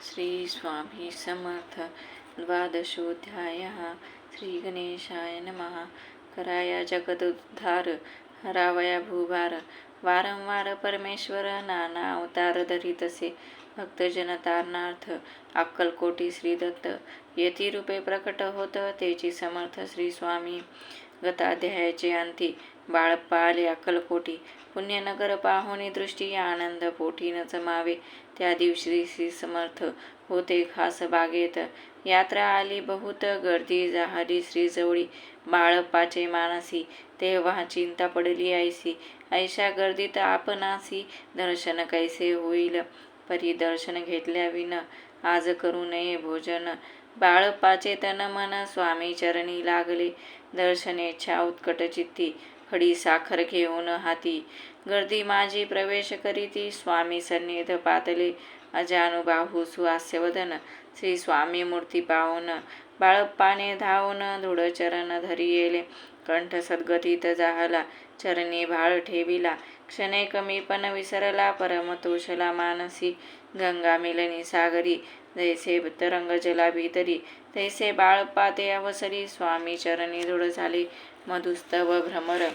श्री स्वामी समर्थ द्वादशोऽध्यायः श्री गणेशाय नमः। कराया जगदुद्धार हरावया भूभार वारंवार परमेश्वर नाना अवतार धरितसे भक्तजन तारणार्थ अक्कलकोटी श्री दत्त यती रूपे प्रकट होत तेची समर्थ श्री स्वामी। गताध्यायाचे अंती बाळप्पा आले अक्कलकोटी पुण्यनगर पाहुणी दृष्टी आनंद पोटी न जमावे। त्या दिवशी श्री समर्थ होते खास बागेत यात्रा आली बहुत गर्दी झाली श्रीजवळी बाळप्पाचे मानसी तेव्हा चिंता पडली ऐसी ऐशा गर्दीत आपणासी दर्शन कैसे होईल परी दर्शन घेतल्याविन आज करू नये भोजन। बाळप्पाचे तन मन स्वामी चरणी लागले दर्शनेच्छा उत्कट चित्ती खडी साखर घेऊन हाती गर्दी माझी प्रवेश करीती स्वामी सन्निध पातले अजानुबाहू सुहास्यवदन श्री स्वामी मूर्ती पाहून बाळप्पाने धावून धूळ चरण धरी येले कंठ सद्गतीत जाहला चरणी भाळ ठेविला क्षणे कमी पण विसरला परमतोषला मानसी गंगा मिलनी सागरी जैसे तरंग जला भीतरी तैसे बाळप्पा ते अवसरी स्वामी चरणी धूळ झाले मधुस्तव भ्रमर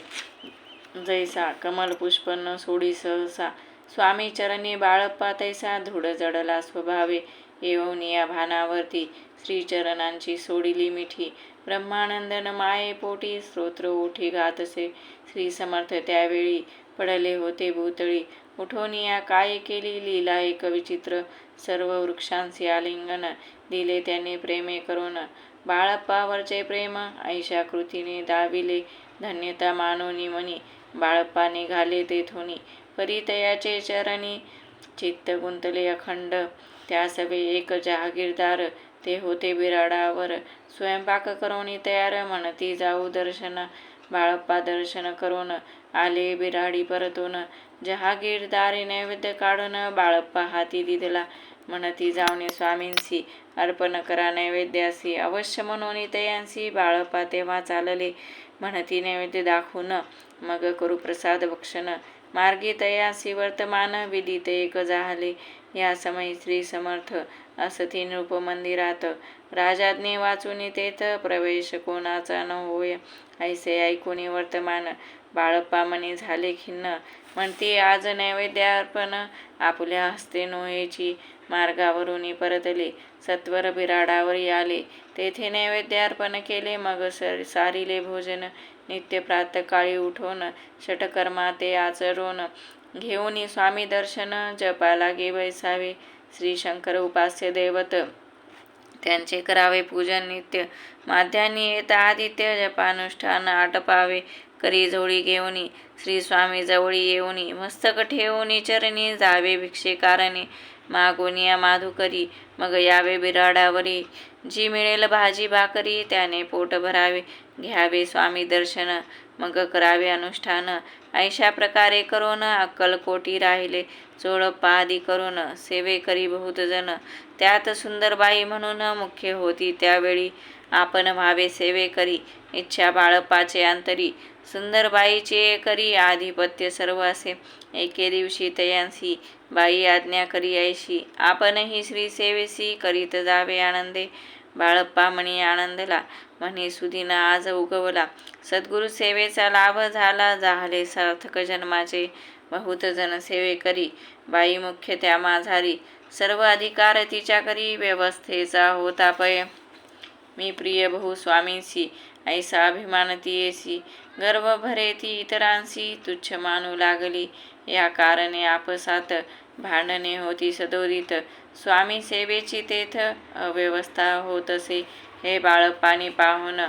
जैसा कमल पुष्पन्न सोडी सहसा स्वामी चरणी बाळप्पा तैसा धूळ जडला स्वभावे येऊनिया भानावरती श्रीचरणांची सोडिली मिठी ब्रह्मानंदन माये पोटी स्तोत्र ओठी गातसे श्री समर्थ त्यावेळी पडले होते भूतळी उठोनिया काय केली लीला एक विचित्र सर्व वृक्षांचे आलिंगन दिले त्याने प्रेमे करून बाळप्पावरचे प्रेम ऐशा कृतीने दाविले धन्यता मानोनी मनी बाळप्पा निघाले तेथोनी परितयाचे चरणी चित्त गुंतले अखंड त्या सभे एक जहागीरदार ते होते बिराडावर स्वयंपाक करोनी तयार म्हणती जाऊ दर्शन बाळप्पा दर्शन करून आले बिराडी परतून जहागीरदारी नैवेद्य काढून बाळप्पा हाती दिदला म्हणती जाऊने स्वामींसी अर्पण करा नैवेद्यासी अवश्य म्हणून तयांसी बाळप्पा तेव्हा चालले म्हणती नैवेद्य दाखवून मग करू प्रसाद भक्षण मार्गी तयासी वर्तमान विदित एक झाले या समयी श्री समर्थ असती नृप मंदिरात राजाज्ञे वाचून तेथ प्रवेश कोणाचा न होय ऐसे ऐकून वर्तमान बाळप्पा मनी झाले खिन्न म्हणती आज नैवेद्यार्पण आपल्या हस्ते नोहेची मार्गावरून परतले सत्वर बिराडावर आले तेथे नैवेद्यार्पण केले मग सारिले भोजन नित्य प्रातकाळी उठून षटकर्मा ते आचरून घेऊन स्वामी दर्शन जपाला गे बैसावे श्री शंकर उपास्य दैवत त्यांचे करावे पूजन नित्य माध्यान्नी येता आदित्य जपानुष्ठान आटपावे करी जोडी घेऊनी श्री स्वामी जवळी येऊनी मस्तक ठेवूनी चरणी जावे भिक्षेकारणे मागोनिया माधुकरी मग यावे बिराडावरी जी मिळेल भाजी भाकरी त्याने पोट भरावे घ्यावे स्वामी दर्शन मग करावे अनुष्ठान ऐशा प्रकारे करून अक्कलकोटी राहिले चोळप्पा आदी करून सेवे करी बहुत जन त्यात सुंदरबाई म्हणून मुख्य होती त्यावेळी आपण व्हावे सेवे करी इच्छा बाळप्पाचे अंतरी सुंदरबाईचे करी आधिपत्य सर्व असे एके दिवशी तयांसी बाई आज्ञा करी ऐशी आपणही श्री सेवेसी करीत जावे आनंदे बाळप्पा म्हणी आनंदला म्हणे सुदिना आज उगवला सद्गुरु सेवेचा लाभ झाला झाले सार्थक जन्माचे बहुत जन सेवे करी बाई मुख्य त्या माझारी सर्व अधिकार तिच्या करी व्यवस्थेचा होता पय मी प्रिय बहु स्वामींसी ऐसा अभिमान तियेसी गर्व भरे ती इतरांसी तुच्छ मानू लागली या कारणे आपसात भांडणे होती सदोदित स्वामी सेवेची तेथ अव्यवस्था होत असे हे बाळप्पानी पाहून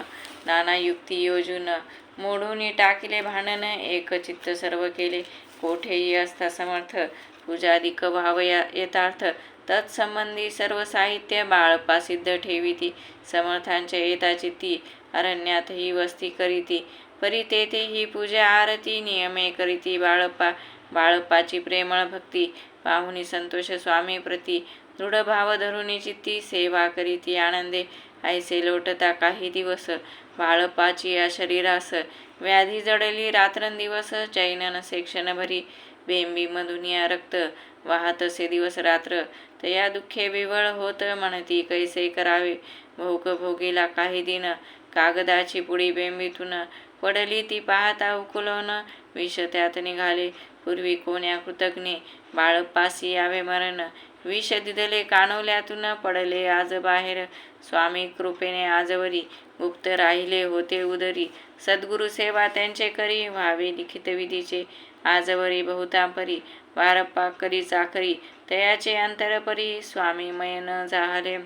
नाना युक्ती योजून मोडून टाकिले भांडण एक चित्त सर्व केले कोठेही असता समर्थ पूजादिक भाव यथार्थ तत्संबंधी सर्व साहित्य बाळप्पा सिद्ध ठेविती समर्थांच्या येता चित्ती अरण्यातही वस्ती करीती परी तेथे ही पूजा आरती नियमे करीती बाळप्पाची प्रेमळ भक्ती पाहुनी संतोष स्वामी प्रती दृढ भाव धरुनी चित्ती सेवा करीती आनंदे ऐसे लोटता काही दिवस बाळप्पाची या शरीरास व्याधी जडली रात्रंदिवस चैन नसे क्षणभरी बेंबी मधुनिया रक्त वाहत असे दिवस रात्र तया दुःखे विव्हळ होत म्हणती कैसे करावे भोग भोगीला काही दिन कागदाची पुडी बेंबीतून पडली ती पाहता उकलवून विष त्यात निघाले पूर्वी कोण्या कृतज्ञे बाळप्पासी यावे मरण विष दिदले कानवल्यातून पडले आज बाहेर स्वामी कृपेने आजवरी गुप्त राहिले होते उदरी सद्गुरु सेवा त्यांचे करी व्हावे लिखित विधीचे आजवरी बहुतांपरी बाळप्पा करी चाकरी तयाचे अंतरपरी स्वामी मय न झाले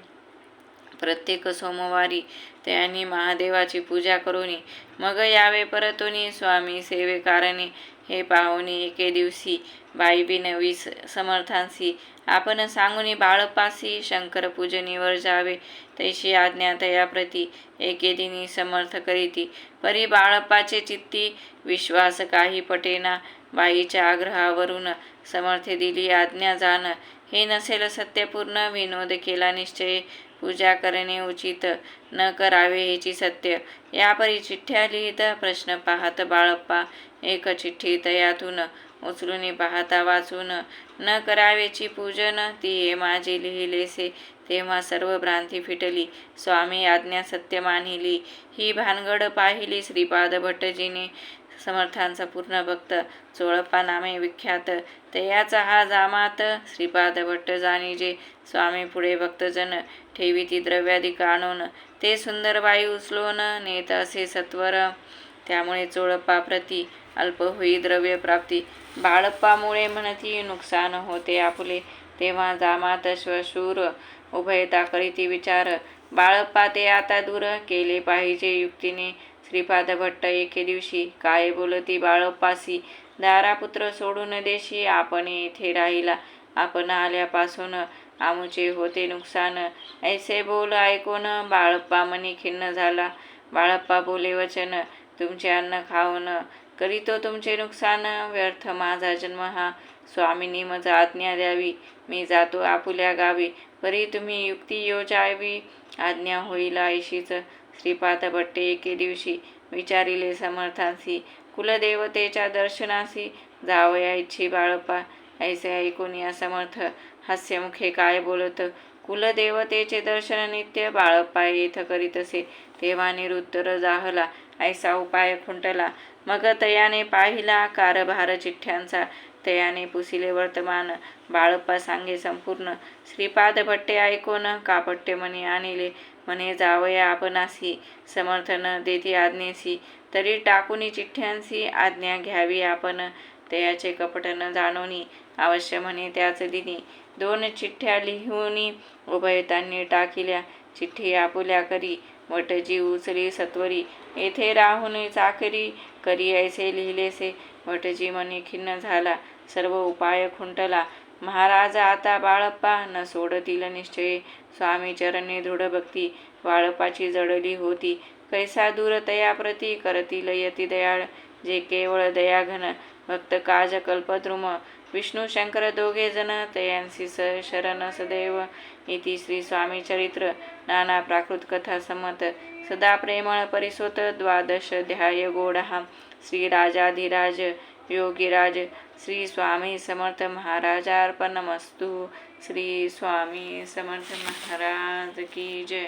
प्रत्येक सोमवारी त्यांनी महादेवाची पूजा करून मग यावे परतोनी स्वामी सेवे कारणे हे पाहुणी एके दिवशी बाईबीन वीस समर्थांसी आपण सांगुनी बाळप्पासी शंकर पूजनीवर जावे तैशी आज्ञा तयाप्रती एके दिनी समर्थ करीती परी बाळप्पाचे चित्ती विश्वास काही पटेना बाईच्या आग्रहावरून समर्थे दिली आज्ञा जाण हे नसेल सत्यपूर्ण विनोद केला निश्चय पूजा करणे उचित न करावे हेची सत्य यापरी चिठ्ठ्या लिहित प्रश्न पाहत बाळप्पा एक चिठ्ठी तयातून उचलून पाहता वाचून न करावेची पूजन ती हे माझे लिहिलेसे तेव्हा सर्व भ्रांती फिटली स्वामी आज्ञा सत्य मानिली ही भानगड पाहिली श्रीपाद भट्टजीने समर्थांचा पूर्ण भक्त चोळप्पा नामे विख्यात तयाचा हा जामात श्रीपाद भट्ट जाणीजे स्वामी पुढे भक्तजन ठेवी ती द्रव्याधिक आणून ते सुंदर बाई उचलून नेत असे सत्वर त्यामुळे चोळप्पा प्रती अल्प होई द्रव्य प्राप्ती बाळप्पामुळे म्हणती नुकसान होते आपुले तेव्हा जामात श्वशूर उभयता करीती विचार बाळप्पा ते आता दूर केले पाहिजे युक्तीने श्रीपाद भट्ट एके दिवशी काय बोलती बाळप्पासी दारापुत्र सोडून देशी आपण येथे राहिला आपण आल्यापासून आमुचे होते नुकसान ऐसे बोल ऐकून बाळप्पा मनी खिन्न झाला बाळप्पा बोले वचन तुमचे अन्न खाऊन करीतो तुमचे नुकसान व्यर्थ माझा जन्म हा स्वामींनी मज आज्ञा द्यावी मी जातो आपुल्या गावी परी तुम्ही युक्ती योजावी आज्ञा होईल ऐशीच श्रीपाद भट्टे एके दिवशी विचारिले समर्थांसी कुलदेवतेच्या दर्शनासी जावया इच्छी बाळप्पा ऐसे ऐकून या समर्थ हास्यमुखे काय बोलत कुलदेवतेचे दर्शन नित्य बाळप्पा येथ करीतसे तेव्हा निरुत्तर जाहला ऐसा उपाय खुंटला मग तयाने पाहिला कारभार चिठ्ठ्यांचा तयाने पुसिले वर्तमान बाळप्पा सांगे संपूर्ण श्रीपाद भट्टे ऐकून कापट्टे मनी आणले म्हणे जावया आपणासी समर्थन देती आज्ञेसी तरी टाकुनी चिठ्ठ्यांसी आज्ञा घ्यावी आपण तयाचे कपट न जाणोनी अवश्य म्हणे त्याच दिनी 2 चिठ्ठ्या लिहूनी उभयतांनी टाकिल्या चिठ्ठी आपुल्या करी वटजी उचली सत्वरी येथे राहून चाकरी करी ऐसे लिहिलेसे वटजी मनी खिन्न झाला सर्व उपाय खुंटला महाराज आता बाळप्पा न सोडतील निश्चय स्वामी चरणी दृढ भक्ती बाळप्पाची जडली होती कैसा दूर तयाप्रती करतील यती दयाळ जे केवळ दयाघन भक्त काज कल्पद्रुम विष्णू शंकर दोघे जन तयांसी शरण सदैव इति श्री स्वामी चरित्र नाना प्राकृत कथा संमत सदा प्रेमळ परिसोत 12 ध्याय गोडहा श्री राजाधिराज योगीराज श्री स्वामी समर्थ महाराजार्पणमस्तु श्री स्वामी समर्थ महाराज की जय।